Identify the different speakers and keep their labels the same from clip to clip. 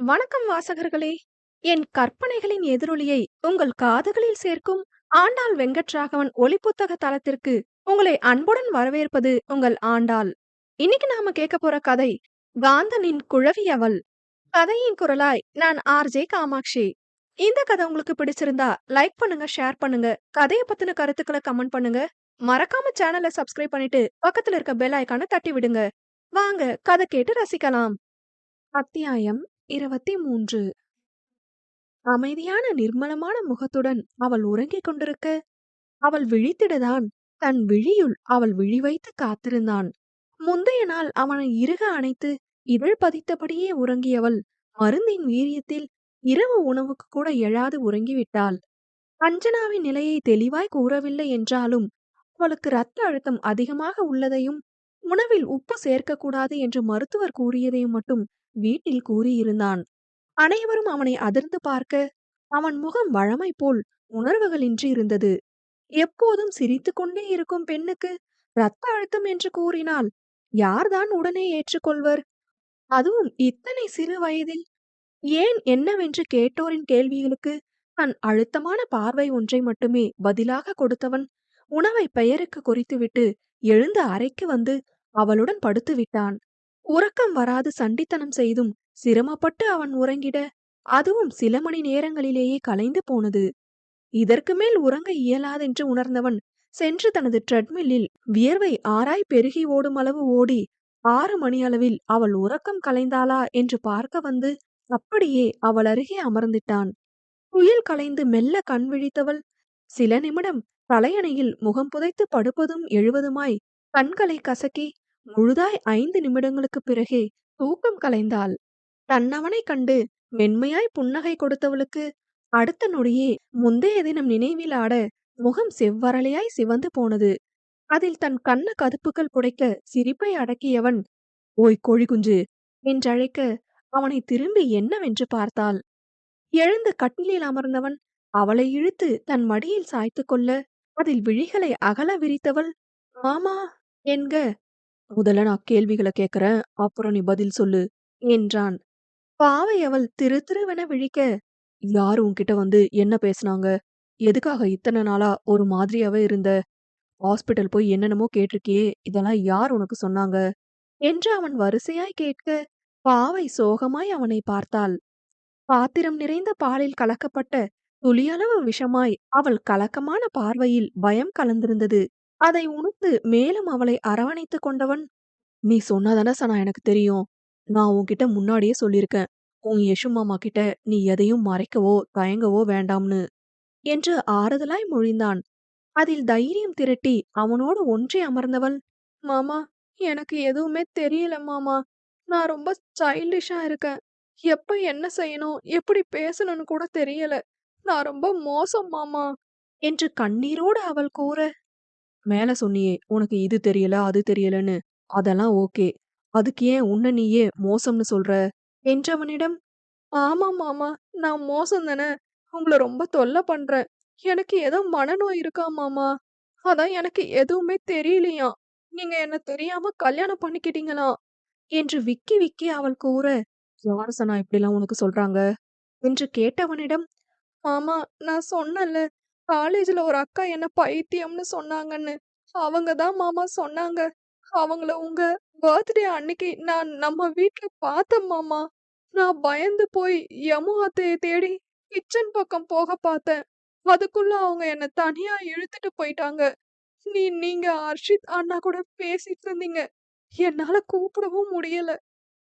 Speaker 1: வணக்கம் வாசகர்களே! என் கற்பனைகளின் எதிரொலியை உங்கள் காதுகளில் சேர்க்கும் ஆண்டாள் வெங்கட்ராகவன் ஒலிப்புத்தக தளத்திற்கு உங்களை அன்புடன் வரவேற்பது உங்கள் ஆண்டாள். இன்னைக்கு நாம கேட்க போற கதை காந்தனின் குழவி அவள். கதையின் குரலாய் நான் ஆர்ஜே காமாட்சி. இந்த கதை உங்களுக்கு பிடிச்சிருந்தா லைக் பண்ணுங்க, ஷேர் பண்ணுங்க, கதையை பத்தின கருத்துக்களை கமெண்ட் பண்ணுங்க. மறக்காம சேனலை சப்ஸ்கிரைப் பண்ணிட்டு பக்கத்துல இருக்க பெல் ஐகானை தட்டி விடுங்க. வாங்க கதை கேட்டு ரசிக்கலாம். அத்தியாயம் 23. அமைதியான நிர்மலமான முகத்துடன் அவள் உறங்கிக் கொண்டிருக்க, அவள் விழித்திடதான் தன் விழியுள் அவள் விழி வைத்து காத்திருந்தான். முந்தைய நாள் அவனை இறுக அணைத்து இதழ் பதித்தபடியே உறங்கியவள் மருந்தின் வீரியத்தில் இரவு உணவுக்கு கூட எழாது உறங்கிவிட்டாள். அஞ்சனாவின் நிலையை தெளிவாய் கூறவில்லை என்றாலும் அவளுக்கு இரத்த அழுத்தம் அதிகமாக உள்ளதையும் உணவில் உப்பு சேர்க்கக்கூடாது என்று மருத்துவர் கூறியதையும் மட்டும் வீட்டில் கூறியிருந்தான். அனைவரும் அவனை அதிர்ந்து பார்க்க அவன் முகம் வழமை போல் உணர்வுகளின்றி இருந்தது. எப்போதும் சிரித்துக் கொண்டே இருக்கும் பெண்ணுக்கு இரத்த அழுத்தம் என்று கூறினால் யார்தான் உடனே ஏற்றுக்கொள்வர்? அதுவும் இத்தனை சிறு வயதில். ஏன் என்னவென்று கேட்டோரின் கேள்விகளுக்கு தன் அழுத்தமான பார்வை ஒன்றை மட்டுமே பதிலாக கொடுத்தவன் உணவை பெயருக்கு குறித்துவிட்டு எழுந்து அறைக்கு வந்து அவளுடன் படுத்து விட்டான். உறக்கம் வராது சண்டித்தனம் செய்தும் சிரமப்பட்டு அவன் உறங்கிட அதுவும் சில மணி நேரங்களிலேயே கலைந்து போனது. இதற்கு மேல் உறங்க இயலாதென்று உணர்ந்தவன் சென்று தனது ட்ரெட்மில்லில் வியர்வை ஆராய் பெருகி ஓடும் அளவு ஓடி 6 மணி அளவில் அவள் உறக்கம் கலைந்தாளா என்று பார்க்க வந்து அப்படியே அவள் அருகே அமர்ந்திட்டான். துயில் கலைந்து மெல்ல கண் விழித்தவள் சில நிமிடம் தலையணையில் முகம் புதைத்து படுப்பதும் எழுவதுமாய் கண்களை கசக்கி முழுதாய் 5 நிமிடங்களுக்கு பிறகே தூக்கம் கலைந்தாள். தன்னவனை கண்டு மென்மையாய் புன்னகை கொடுத்தவளுக்கு அடுத்த நொடியே முந்தைய தினம் நினைவில் ஆட முகம் செவ்வரளையாய் சிவந்து போனது. அதில் தன் கண்ண கதுப்புகள் புடைக்க சிரிப்பை அடக்கியவன் ஓய் கோழி குஞ்சு என்றழைக்க அவனை திரும்பி என்னவென்று பார்த்தாள். எழுந்து கட்டிலில் அமர்ந்தவன் அவளை இழுத்து தன் மடியில் சாய்த்து கொள்ள அதில் விழிகளை அகல விரித்தவள் மாமா என்க. முதல்ல நான் கேள்விகளை கேட்கறேன், அப்புறம் நீ பதில் சொல்லு என்றான். பாவை அவள் திரு திருவென விழிக்க யாரு உன்கிட்ட வந்து என்ன பேசுனாங்க? எதுக்காக இத்தனை நாளா ஒரு மாதிரியாவே இருந்த? ஹாஸ்பிட்டல் போய் என்னென்னமோ கேட்டிருக்கியே, இதெல்லாம் யார் உனக்கு சொன்னாங்க என்று அவன் வரிசையாய் கேட்க பாவை சோகமாய் அவனை பார்த்தாள். பாத்திரம் நிறைந்த பாலில் கலக்கப்பட்ட துளியளவு விஷமாய் அவள் கலக்கமான பார்வையில் பயம் கலந்திருந்தது. அதை உணர்ந்து மேலும் அவளை அரவணைத்து கொண்டவன் நீ சொன்னாதானே சனா எனக்கு தெரியும். நான் உன்கிட்ட முன்னாடியே சொல்லியிருக்கேன். உன் யசு மாமா கிட்ட நீ எதையும் மறைக்கவோ தயங்கவோ வேண்டாம்னு என்று ஆறுதலாய் மொழிந்தான். அதில் தைரியம் திரட்டி அவனோடு ஒன்றி அமர்ந்தவள் மாமா எனக்கு எதுவுமே தெரியல மாமா. நான் ரொம்ப சைல்டிஷா இருக்கேன். எப்ப என்ன செய்யணும் எப்படி பேசணும்னு கூட தெரியல. நான் ரொம்ப மோசம் மாமா என்று கண்ணீரோடு அவள் கூற மேல சொன்னியே உனக்கு இது தெரியல அது தெரியலன்னு, அதெல்லாம் ஓகே. அதுக்கு ஏன் உன்ன நீயே மோசம்னு சொல்ற என்றவனிடம் ஆமா மாமா நான் மோசம் தானே. உங்களை ரொம்ப தொல்லை பண்றேன். எனக்கு ஏதோ மனநோய் இருக்கா மாமா. அதான் எனக்கு எதுவுமே தெரியலையா. நீங்க என்ன தெரியாம கல்யாணம் பண்ணிக்கிட்டீங்களா என்று விக்கி விக்கி அவள் கூற யாரு சனா இப்படிலாம் உனக்கு சொல்றாங்க என்று கேட்டவனிடம் ஆமா நான் சொன்னேன்ல காலேஜ்ல ஒரு அக்கா என்ன பைத்தியம்னு சொன்னாங்கன்னு. அவங்க தான் மாமா சொன்னாங்க. அவங்கள உங்க பர்த்டே அன்னைக்கு நான் நம்ம வீட்ல பார்த்தேன் மாமா. நான் பயந்து போய் யமு அத்தையை தேடி கிச்சன் பக்கம் போக பார்த்தேன். அதுக்குள்ள அவங்க என்ன தனியா இழுத்துட்டு போயிட்டாங்க. நீங்க அர்ஷித் அண்ணா கூட பேசிட்டு இருந்தீங்க. என்னால கூப்பிடவும் முடியல.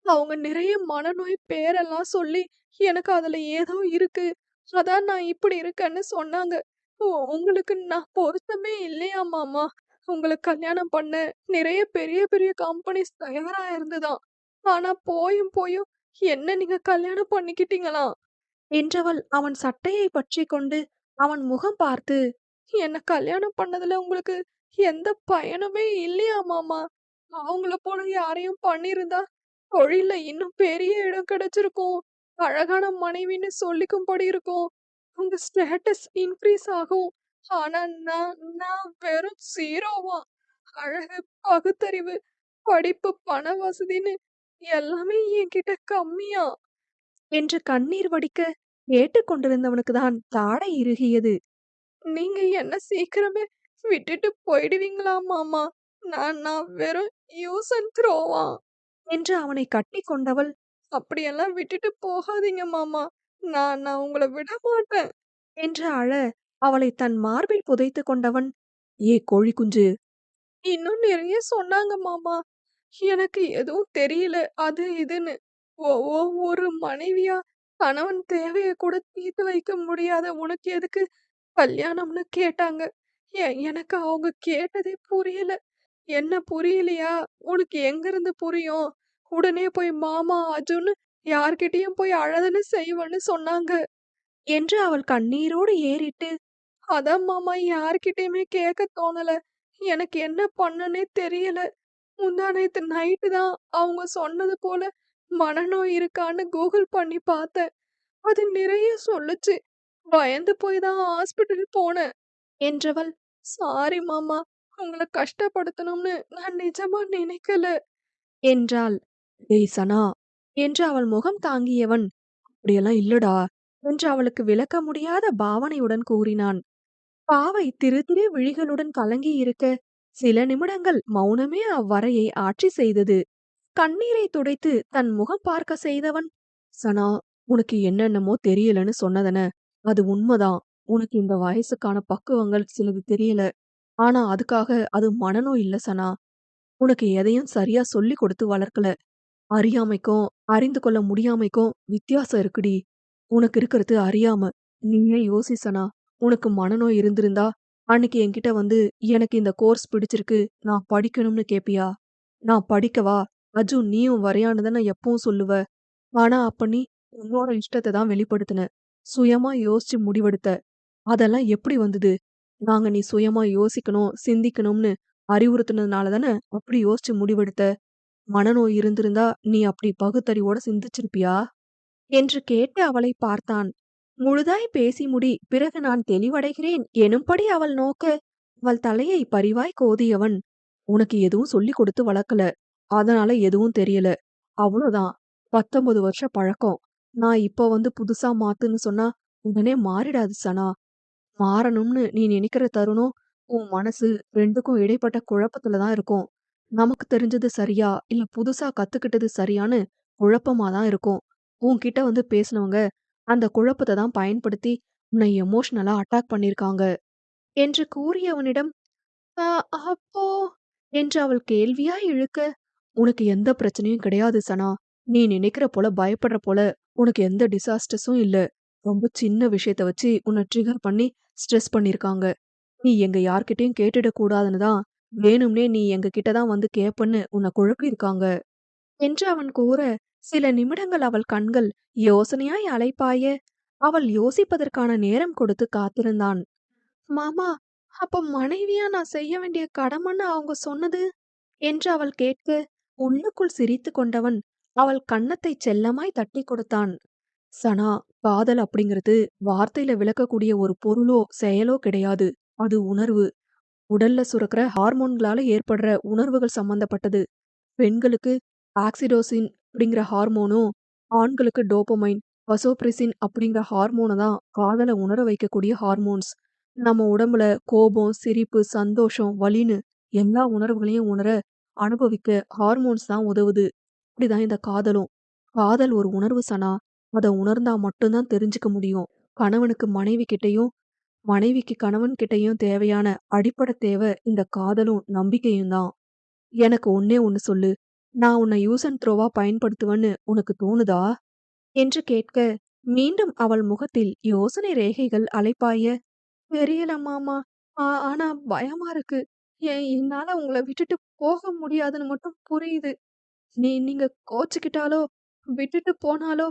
Speaker 1: அவங்க நிறைய மனநோய் பேரெல்லாம் சொல்லி எனக்கு அதுல ஏதோ இருக்கு. அதான் நான் இப்படி இருக்கேன்னு சொன்னாங்க. உங்களுக்கு நான் பொருத்தமே இல்லையா மாமா? உங்களுக்கு கல்யாணம் பண்ண நிறைய பெரிய பெரிய கம்பெனிஸ் தயாரா இருந்துதாம். ஆனா போயும் போயும் என்ன நீங்க கல்யாணம் பண்ணிக்கிட்டீங்களா என்றவள் அவன் சட்டையை பற்றி கொண்டு அவன் முகம் பார்த்து என்ன கல்யாணம் பண்ணதுல உங்களுக்கு எந்த பயனுமே இல்லையா மாமா? அவங்கள போல யாரையும் பண்ணியிருந்தா தொழில்ல இன்னும் பெரிய இடம் கிடைச்சிருக்கும். அழகான மனைவின்னு சொல்லிக்கும்படி இருக்கும். உங்க ஸ்டேட்டஸ் இன்க்ரீஸ் ஆகும். ஆனா நான் நான் வெறும் ஜீரோவா. அழகு, பகுத்தறிவு, படிப்பு, பண வசதின்னு எல்லாமே என்கிட்ட கம்மியா என்று கண்ணீர் வடிக்க கேட்டுக் கொண்டிருந்தவனுக்கு தான் தாடை இறுகியது. நீங்க என்ன சீக்கிரமே விட்டுட்டு போயிடுவீங்களா மாமா? நான் வெறும் யூஸ் அண்ட் த்ரோவா என்று அவனை கட்டிக் கொண்டவள், அப்படியெல்லாம் விட்டுட்டு போகாதீங்க மாமா. நான் உங்கள விடமாட்டேன் என்று அழ, அவளை தன் மார்பில் புதைத்துக் கொண்டவன், ஏ கோழி குஞ்சு, இன்னும் நிறைய சொன்னாங்க மாமா. எனக்கு எதுவும் தெரியல அது இதுன்னு. ஒ ஒ ஒரு மனைவியா கணவன் தேவைய கூட தீர்த்து வைக்க முடியாத உனக்கு எதுக்கு கல்யாணம்னு கேட்டாங்க. எனக்கு அவங்க கேட்டதே புரியல. என்ன புரியலையா? உனக்கு எங்கிருந்து புரியும்? உடனே போய் மாமா அஜுன்னு யார்கிட்டயும் போய் அழதானே செய்வேன்னு சொன்னாங்க என்று அவள் கண்ணீரோடு ஏறிட்டு, அதான் மாமா யார்கிட்டயுமே கேட்க தோணல. எனக்கு என்ன பண்ணனே தெரியல. முந்தா நேத்து நைட்டு தான் அவங்க சொன்னது போல மனநோய் இருக்கான்னு கூகுள் பண்ணி பார்த்தேன். அது நிறைய சொல்லுச்சு. பயந்து போய் தான் ஹாஸ்பிட்டல் போனேன் என்றவள், சாரி மாமா. உங்கள கஷ்டப்படுத்தணும்னு நான் நிஜமா நினைக்கல என்றாள். டேய் சனா என்று அவள் முகம் தாங்கியவன், அப்படியெல்லாம் இல்லடா என்று அவளுக்கு விளக்க முடியாத பாவனையுடன் கூறினான். பாவை திரு திரு விழிகளுடன் கலங்கி இருக்க, சில நிமிடங்கள் மௌனமே அவ்வறையை ஆட்சி செய்தது. கண்ணீரை துடைத்து தன் முகம் பார்க்க செய்தவன், சனா, உனக்கு என்னென்னமோ தெரியலன்னு சொன்னதன, அது உண்மைதான். உனக்கு இந்த வயசுக்கான பக்குவங்கள் சிலது தெரியல. ஆனா அதுக்காக அது மனநோய் இல்ல சனா. உனக்கு எதையும் சரியா சொல்லிக் கொடுத்து வளர்க்கல. அறியாமைக்கும் அறிந்து கொள்ள முடியாமைக்கும் வித்தியாசம் இருக்குடி. உனக்கு இருக்கிறது அறியாம. நீயே யோசி சனா. உனக்கு மனநோய் இருந்திருந்தா அன்னைக்கு என்கிட்ட வந்து எனக்கு இந்த கோர்ஸ் பிடிச்சிருக்கு, நான் படிக்கணும்னு கேப்பியா? நான் படிக்கவா? அஜு நீயும் வரையான்னு தானே எப்பவும் சொல்லுவ. ஆனா அப்ப நீ உன்னோட இஷ்டத்த தான் வெளிப்படுத்தின. சுயமா யோசிச்சு முடிவெடுத்த. அதெல்லாம் எப்படி வந்தது? நாங்க நீ சுயமா யோசிக்கணும், சிந்திக்கணும்னு அறிவுறுத்துனதுனால தானே அப்படி யோசிச்சு முடிவெடுத்த. மனநோய் இருந்திருந்தா நீ அப்படி பகுத்தறிவோட சிந்திச்சிருப்பியா? என்று கேட்டு அவளை பார்த்தான். முழுதாய் பேசி முடி, பிறகு நான் தெளிவடைகிறேன் எனும்படி அவள் நோக்க, அவள் தலையை பரிவாய் கோதியவன், உனக்கு எதுவும் சொல்லிக் கொடுத்து வளர்க்கல. அதனால எதுவும் தெரியல. அவ்வளோதான். 19 வருஷ பழக்கம். நான் இப்ப வந்து புதுசா மாத்துன்னு சொன்னா உடனே மாறிடாது சனா. மாறணும்னு நீ நினைக்கிற தருணம், உன் மனசு 2க்கும் இடைப்பட்ட குழப்பத்துல தான் இருக்கும். நமக்கு தெரிஞ்சது சரியா, இல்ல புதுசா கத்துக்கிட்டது சரியான்னு குழப்பமா தான் இருக்கும். உன்கிட்ட வந்து பேசினவங்க, அந்த குழப்பத்த தான் பயன்படுத்தி உன்னை எமோஷனலா அட்டாக் பண்ணியிருக்காங்க. என்று கூறியவனிடம், "அ அப்போ" என்று அவள் கேள்வியாய் இழுக்க, "உனக்கு எந்த பிரச்சனையும் கிடையாது சனா. நீ நினைக்கிற போல பயப்படுற போல உனக்கு எந்த டிசாஸ்டர்ஸும் இல்ல. ரொம்ப சின்ன விஷயத்த வச்சு உன்னை ட்ரிகர் பண்ணி ஸ்ட்ரெஸ் பண்ணியிருக்காங்க. நீ எங்க யார்கிட்டயும் கேட்டுடக் கூடாதுன்னு தான் வேணும்னே நீ எங்க கிட்ட தான் வந்து கேப்பன்னு உன்னை குழப்பியிருக்காங்க." என்று அவன் கூற, சில நிமிடங்கள் அவள் கண்கள் யோசனையாய் அலைபாய, அவள் யோசிப்பதற்கான நேரம் கொடுத்து காத்திருந்தான். மாமா, அப்ப மனைவியா நான் செய்ய வேண்டிய கடமைன்னு அவங்க சொன்னது? என்று அவள் கேட்க, உள்ளுக்குள் சிரித்துக் கொண்டவன் அவள் கன்னத்தை செல்லமாய் தட்டி கொடுத்தான். சனா, காதல் அப்படிங்கிறது வார்த்தையில விளக்கக்கூடிய ஒரு பொருளோ செயலோ கிடையாது. அது உணர்வு. உடல்ல சுரக்கிற ஹார்மோன்களால ஏற்படுற உணர்வுகள் சம்பந்தப்பட்டது. பெண்களுக்கு ஆக்சிடோசின் அப்படிங்கிற ஹார்மோனும், ஆண்களுக்கு டோபமைன், வசோப்ரெசின் அப்படிங்கிற ஹார்மோன தான் காதல உணர வைக்கக்கூடிய ஹார்மோன்ஸ். நம்ம உடம்புல கோபம், சிரிப்பு, சந்தோஷம், வலின்னு எல்லா உணர்வுகளையும் உணர, அனுபவிக்க ஹார்மோன்ஸ் தான் உதவுது. அப்படிதான் இந்த காதலும். காதல் ஒரு உணர்வு சனா. அத உணர்ந்தா மட்டும் தான் தெரிஞ்சுக்க முடியும். கணவனுக்கு மனைவி கிட்டயும், மனைவிக்கு கணவன் கிட்டயும் தேவையான அடிப்படை தேவை இந்த காதலும், நம்பிக்கையும் தான். எனக்கு ஒண்ணே ஒண்ணு சொல்லு. நான் உன்னை யூஸ் அண்ட் த்ரோவா பயன்படுத்துவேன்னு உனக்கு தோணுதா? என்று கேட்க, மீண்டும் அவள் முகத்தில் யோசனை ரேகைகள் அலைபாய, தெரியல மாமா. ஆனா பயமா இருக்கு. என்னால உங்கள விட்டுட்டு போக முடியாதுன்னு மட்டும் புரியுது. நீங்க கோச்சுக்கிட்டாலோ, விட்டுட்டு போனாலோ,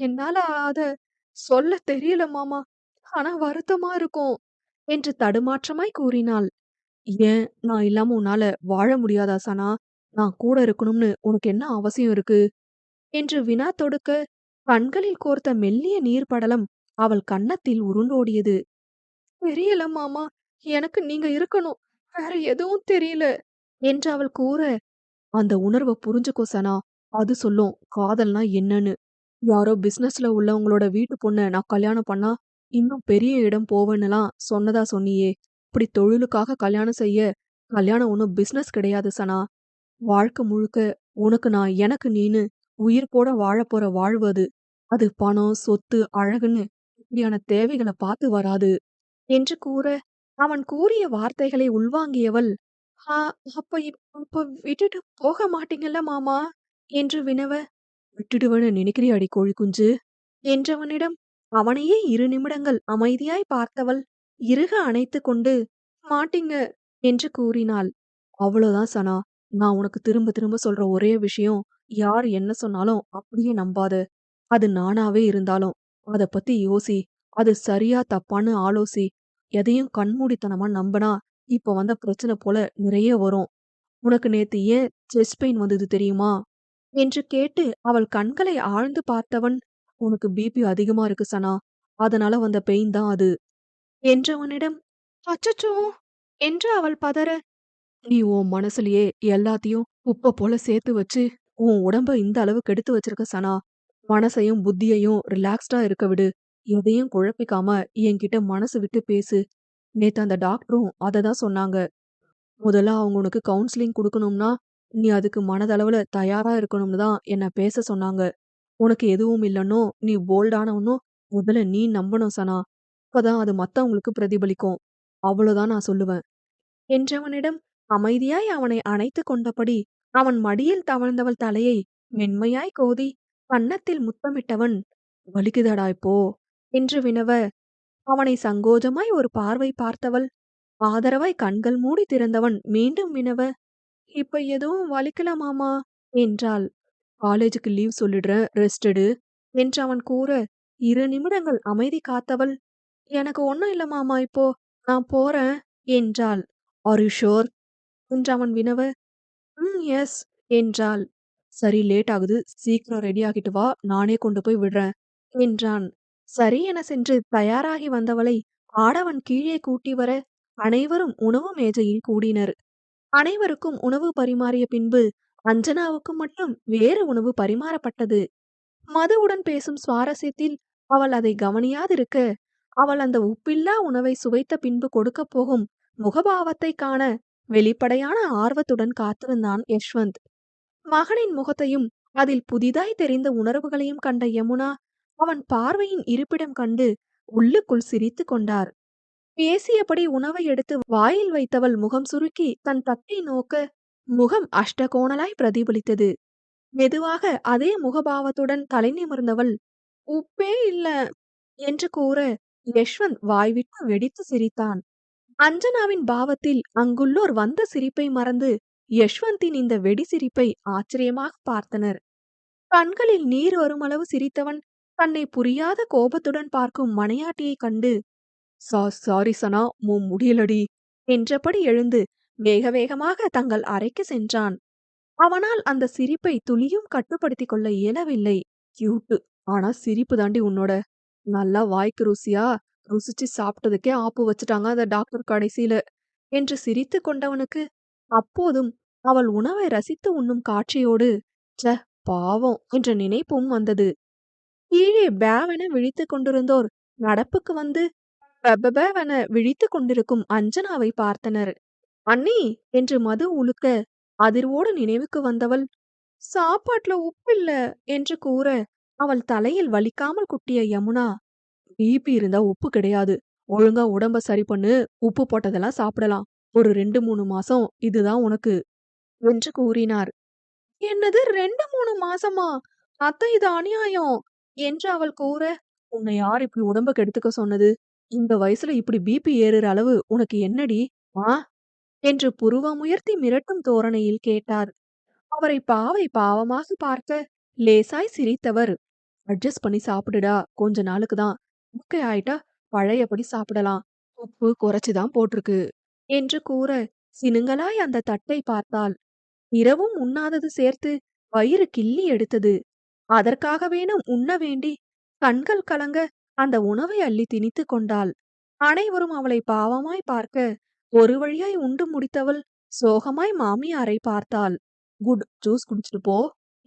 Speaker 1: என்னால அத சொல்ல தெரியல மாமா. ஆனா வருத்தமா இருக்கும். என்று தடுமாற்றமாய் கூறினாள். ஏன் நான் இல்லாம உன்னால வாழ முடியாதா சனா? நான் கூட இருக்கணும்னு உனக்கு என்ன அவசியம் இருக்கு? என்று வினா தொடுக்க, கண்களில் கோர்த்த மெல்லிய நீர் படலம் அவள் கன்னத்தில் உருண்டோடியது. தெரியல மாமா. எனக்கு நீங்க இருக்கணும். வேற எதுவும் தெரியல. என்று அவள் கூற, அந்த உணர்வ புரிஞ்சுக்கோ சனா. அது சொல்லும் காதல்னா என்னன்னு. யாரோ பிசினஸ்ல உள்ளவங்களோட வீட்டு பொண்ண நான் கல்யாணம் பண்ணா, இன்னும் பெரிய இடம் போவேன்னுலாம் சொன்னதா சொன்னியே! இப்படி தொழிலுக்காக கல்யாணம் செய்ய, கல்யாணம் ஒண்ணும் பிசினஸ் கிடையாது சனா. வாழ்க்கை முழுக்க உனக்கு நான், எனக்கு நீன்னு உயிர் போட வாழப்போற வாழ்வு அது. அது பணம், சொத்து, அழகுன்னு இப்படியான தேவைகள பார்த்து வராது. என்று கூற, அவன் கூறிய வார்த்தைகளை உள்வாங்கியவள், "ஆ அப்ப விட்டுட்டு போக மாட்டீங்கல்ல மாமா?" என்று வினவ, "விட்டுடுவேன்னு நினைக்கிறியாடி கோழி குஞ்சு?" என்றவனிடம் அவனையே 2 நிமிடங்கள் அமைதியாய் பார்த்தவள், இறுக அணைத்துக் கொண்டு, "மாட்டீங்க" என்று கூறினாள். "அவ்வளோதான் சனா. நான் உனக்கு திரும்ப திரும்ப சொல்ற ஒரே விஷயம், யார் என்ன சொன்னாலும் அப்படியே நம்பாத. அது நானாவே இருந்தாலும், அத பத்தி யோசி. அது சரியா தப்பான்னு ஆலோசி. எதையும் கண்மூடித்தனமா நம்பனா, இப்ப வந்த பிரச்சனை போல நிறைய வரும். உனக்கு நேத்து ஏன் செஸ்ட் பெயின் வந்தது தெரியுமா?" என்று கேட்டு அவள் கண்களை ஆழ்ந்து பார்த்தவன், "உனக்கு பிபி அதிகமா இருக்கு சனா. அதனால வந்த பெயின் தான் அது." என்றவனிடம், "அச்சச்சோ!" என்று அவள் பதற, "நீ உன் மனசுலயே எல்லாத்தையும் குப்பை போல சேர்த்து வச்சு, உன் உடம்ப இந்த அளவு கெடுத்து வச்சிருக்க சனா. மனசையும் புத்தியையும் ரிலாக்ஸ்டா இருக்க விடு. எதையும் குழப்பிக்காம என்கிட்ட மனசு விட்டு பேசு." நேத்து அந்த டாக்டரும் அததான் சொன்னாங்க. "முதல்ல அவங்க உனக்கு கவுன்சிலிங் குடுக்கணும்னா, நீ அதுக்கு மனதளவுல தயாரா இருக்கணும்னு தான் என்ன பேச சொன்னாங்க. உனக்கு எதுவும் இல்லன்னும், நீ போல்டானவன்னும் முதல்ல நீ நம்பணும் சனா. அப்பதான் அது மத்தவங்களுக்கு பிரதிபலிக்கும். அவ்வளோதான் நான் சொல்லுவேன்." என்றவனிடம் அமைதியாய் அவனை அணைத்துக் கொண்டபடி அவன் மடியில் தவழ்ந்தவள் தலையை மென்மையாய் கோதி கன்னத்தில் முத்தமிட்டவன், "வலிக்குதாடா இப்போ?" என்று வினவ, அவனை சங்கோஜமாய் ஒரு பார்வை பார்த்தவள், ஆதரவாய் கண்கள் மூடி திறந்தவன் மீண்டும் வினவ, "இப்ப எதுவும் வலிக்கல மாமா" என்றாள். "காலேஜுக்கு லீவ் சொல்லிடுறேன், ரெஸ்ட் எடு" என்று அவன் கூற, 2 நிமிடங்கள் அமைதி காத்தவள், "எனக்கு ஒண்ணும் இல்ல மாமா இப்போ. நான் போறேன்" என்றாள். "Are you sure?" என்று அவன் வினவ, எஸ்" என்றாள். "சரி லேட் ஆகுது. சீக்கிரம் ரெடி ஆகிட்டு வா. நானே கொண்டு போய் விடுறேன்" என்றான். சரி என சென்று தயாராகி வந்தவளை ஆடவன் கீழே கூட்டி வர, அனைவரும் உணவு மேஜையில் கூடினர். அனைவருக்கும் உணவு பரிமாறிய பின்பு அஞ்சனாவுக்கு மட்டும் வேறு உணவு பரிமாறப்பட்டது. மதுவுடன் பேசும் சுவாரஸ்யத்தில் அவள் அதை கவனியாதிருக்க, அவள் அந்த உப்பில்லா உணவை சுவைத்த பின்பு கொடுக்கப் போகும் முகபாவத்தைக் காண வெளிப்படையான ஆர்வத்துடன் காத்திருந்தான் யஷ்வந்த். மகனின் முகத்தையும் அதில் புதிதாய் தெரிந்த உணர்வுகளையும் கண்ட யமுனா அவன் பார்வையின் இருப்பிடம் கண்டு உள்ளுக்குள் சிரித்துக் கொண்டார். பேசியபடி உணவை எடுத்து வாயில் வைத்தவள் முகம் சுருக்கி தன் தட்டை நோக்க, முகம் அஷ்டகோணலாய் பிரதிபலித்தது. மெதுவாக அதே முகபாவத்துடன் தலை நிமிர்ந்தவள், "உப்பே இல்ல" என்று கூற, யஷ்வந்த் வாய்விட்டு வெடித்து சிரித்தான். அஞ்சனாவின் பாவத்தில் அங்குள்ளோர் வந்த சிரிப்பை மறந்து யஷ்வந்தின் இந்த வெடி சிரிப்பை ஆச்சரியமாக பார்த்தனர். கண்களில் நீர் வருமளவு சிரித்தவன் தன்னை புரியாத கோபத்துடன் பார்க்கும் மனையாட்டியைக் கண்டு, சாரி சனா, முடியலடி" என்றபடி எழுந்து வேக வேகமாக தங்கள் அறைக்கு சென்றான். அவனால் அந்த சிரிப்பை துளியும் கட்டுப்படுத்திக் கொள்ள இயலவில்லை. "கியூட்டு, ஆனா சிரிப்பு தாண்டி உன்னோட. நல்லா வாய்க்கு ருசியா, ருசிச்சு சாப்பிட்டதுக்கே ஆப்பு வச்சுட்டாங்க அந்த டாக்டர் கடைசியில" என்று சிரித்துக் கொண்டவனுக்கு அப்போதும் அவள் உணவை ரசித்து உண்ணும் காட்சியோடு, ச்ச பாவம் என்ற நினைப்பும் வந்தது. கீழே பேவென விழித்துக் கொண்டிருந்தோர் நடப்புக்கு வந்து பெபபெவென விழித்துக் கொண்டிருக்கும் அஞ்சனாவை பார்த்தனர். "அண்ணி" என்று மது உலுக்க, அதிர்வோடு நினைவுக்கு வந்தவள், "சாப்பாட்ல உப்பில்ல" என்று கூற, அவள் தலையில் வலிக்காமல் குட்டிய யமுனா, "பிபி இருந்தா உப்பு கிடையாது. ஒழுங்கா உடம்ப சரி பண்ணு. உப்பு போட்டதெல்லாம் சாப்பிடலாம். ஒரு 2, 3 மாசம் இதுதான் உனக்கு" என்று கூறினார். "என்னது 2, 3 மாசமா? அத்தை இது அநியாயம்" என்று அவள் கூற, "உன்னை யார் இப்படி உடம்ப கெடுத்துக்க சொன்னது? இந்த வயசுல இப்படி பிபி ஏறுற அளவு உனக்கு என்னடி? ஆ?" என்று புருவமுயர்த்தி மிரட்டும் தோரணையில் கேட்டார். அவரை பாவை பாவமாக பார்க்க லேசாய் சிரித்தவர், "அட்ஜஸ்ட் பண்ணி சாப்பிடுடா. கொஞ்ச நாளுக்கு தான். ஓகே ஆயிட்டா பழையபடி சாப்பிடலாம். உப்பு குறைச்சுதான் போட்டிருக்கு" என்று கூற, சினுங்கலாய் அந்த தட்டை பார்த்தாள். இரவும் உண்ணாதது சேர்த்து வயிறு கிள்ளி எடுத்தது. அதற்காகவேனும் உண்ண வேண்டி கண்கள் கலங்க அந்த உணவை அள்ளி திணித்துக் கொண்டாள். அனைவரும் அவளை பாவமாய் பார்க்க, ஒரு வழியாய் உண்டு முடித்தவள் சோகமாய் மாமியாரை பார்த்தாள். "குட், ஜூஸ் குடிச்சிட்டு போ"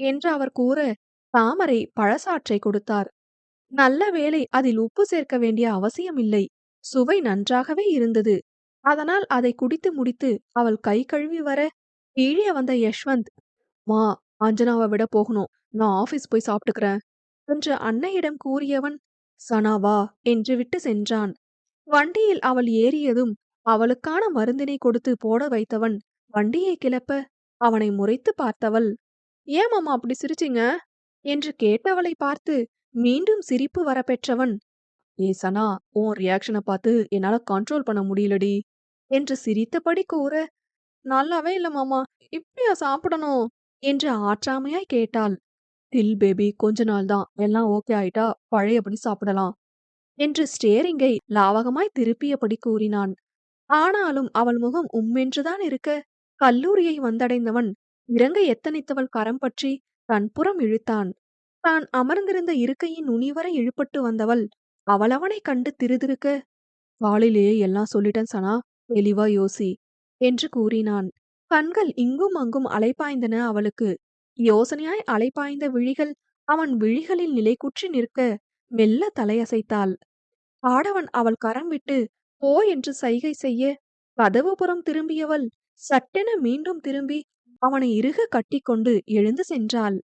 Speaker 1: என்று அவர் கூற, தாமரை பழச்சாற்றை கொடுத்தார். நல்ல வேளை, அதில் உப்பு சேர்க்க வேண்டிய அவசியமில்லை. சுவை நன்றாகவே இருந்தது. அதனால் அதை குடித்து முடித்து அவள் கை கழுவி வர, கீழே வந்த யஷ்வந்த், மா, அஞ்சனாவை விட போகணும். நான் ஆபீஸ் போய் சாப்பிட்டுக்கிறேன் என்று அன்னையிடம் கூறியவன், சனா வா என்று விட்டு சென்றான். வண்டியில் அவள் ஏறியதும் அவளுக்கான மருந்தினை கொடுத்து போட வைத்தவன் வண்டியை கிளப்ப, அவனை முறைத்து பார்த்தவள், ஏன் மாமா அப்படி சிரிச்சீங்க என்று கேட்டவளை பார்த்து மீண்டும் சிரிப்பு வரப்பெற்றவன், ஏ சனா, உன் ரியாக்ஷனை பார்த்து என்னால கண்ட்ரோல் பண்ண முடியலடி என்று சிரித்தபடி கூற, நல்லாவே இல்ல மாமா, இப்படியா சாப்பிடணும் என்று ஆற்றாமையாய் கேட்டாள். தில் பேபி, கொஞ்ச நாள் தான், எல்லாம் ஓகே ஆயிட்டா பழையபடி சாப்பிடலாம் என்று ஸ்டேரிங்கை லாவகமாய் திருப்பியபடி கூறினான். ஆனாலும் அவள் முகம் உம்மென்றுதான் இருக்க, கல்லூரியை வந்தடைந்தவன் இறங்க எத்தனித்தவள் கரம் பற்றி தன் புறம் இழுத்தான். தான் அமர்ந்திருந்த இருக்கையின் நுனிவரை இழுபட்டு வந்தவள் அவளவனை கண்டு திருதிருக்க, காலையிலேயே எல்லாம் சொல்லிட்டேன் சனா, தெளிவா யோசி என்று கூறினான். கண்கள் இங்கும் அங்கும் அலைபாய்ந்தன அவளுக்கு. யோசனையாய் அலைபாய்ந்த விழிகள் அவன் விழிகளில் நிலைகுற்றி நிற்க மெல்ல தலையசைத்தாள். ஆடவன் அவள் கரம் விட்டு போ என்று சைகை செய்ய, கதவுபுறம் திரும்பியவள் சட்டென மீண்டும் திரும்பி அவனை இறுக கட்டிக்கொண்டு எழுந்து சென்றாள்.